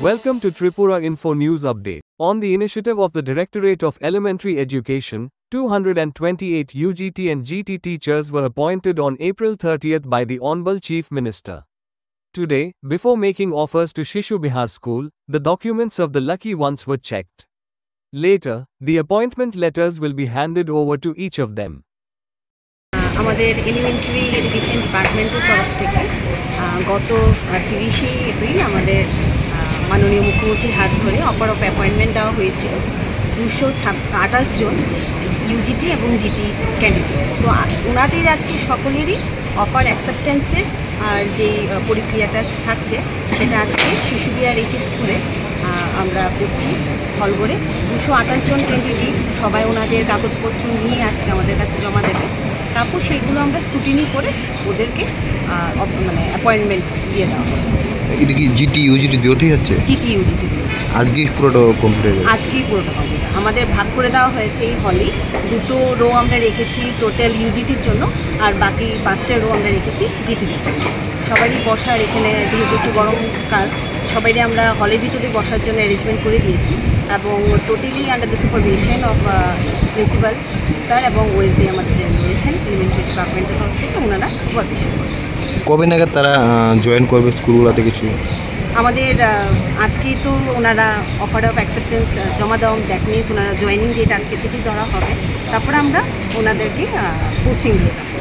Welcome to Tripura Info News Update. On the initiative of the Directorate of Elementary Education, 228 UGT and GT teachers were appointed on April 30th by the Honorable Chief Minister. Today, before making offers to Shishu Bihar School, the documents of the lucky ones were checked. Later, the appointment letters will be handed over to each of them. আমাদের elementary education ডিপার্টমেন্টের তরফ থেকে গত 30শে April আমাদের মাননীয় মুখ্যমন্ত্রীর হাত ধরে অফার অফ অ্যাপয়েন্টমেন্ট দেওয়া হয়েছিল 228 জন ইউজিটি এবং জিটি ক্যান্ডিডেটস। তো ওনাদের আজকে সকলেরই অফার অ্যাকসেপ্টেন্সের আর যেই প্রক্রিয়াটা থাকছে সেটা আজকে শিশু বিহার এইচএস স্কুলে আমরা করছি হল করে। 228 জন ক্যান্ডিডেট সবাই ওনাদের কাগজপত্র নিয়ে আজকে আমাদের কাছে জমা দেবে। তারপর সেইগুলো আমরা স্ক্রুটিনি করে ওদেরকে মানে অ্যাপয়েন্টমেন্ট দিয়ে দেওয়া হবে। এটা কি জিটি ইউজিটি দুটোই হচ্ছে? জিটি ইউজিটি আজকেই পুরোটা কমপ্লিট হয়ে যাবে? আজকেই পুরোটা কমপ্লিট। আমাদের ভাগ করে দেওয়া হয়েছে এই হলে, 2টো রো আমরা রেখেছি টোটাল ইউজিটির জন্য, আর বাকি 5টা রো আমরা রেখেছি জিটির জন্য। সবারই বসার এখানে যেহেতু একটু গরমকাল, সবাইকে আমরা হলের ভিতরে বসার জন্য অ্যারেঞ্জমেন্ট করে দিয়েছি এবং totally under the supervision of principal sir এবং ওএসডি আমাদের রয়েছেন এলিমেন্টারি ডিপার্টমেন্টের তরফ থেকে, ওনারা সুপারভিশন করছেন। কবে নাগাদ তারা জয়েন করবে স্কুলগুলোতে কিছু? আমাদের আজকেই তো ওনারা অফার অফ অ্যাকসেপ্টেন্স জমা দেওয়া, দ্যাট মিনস ওনারা জয়েনিং ডেট আজকে থেকেই ধরা হবে, তারপরে আমরা ওনাদেরকে পোস্টিং দিয়ে দেবো।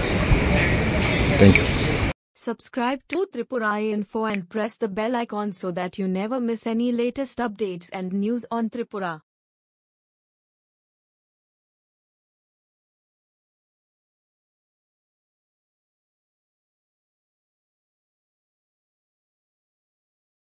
Thank you. Subscribe to Tripura Info and press the bell icon so that you never miss any latest updates and news on Tripura.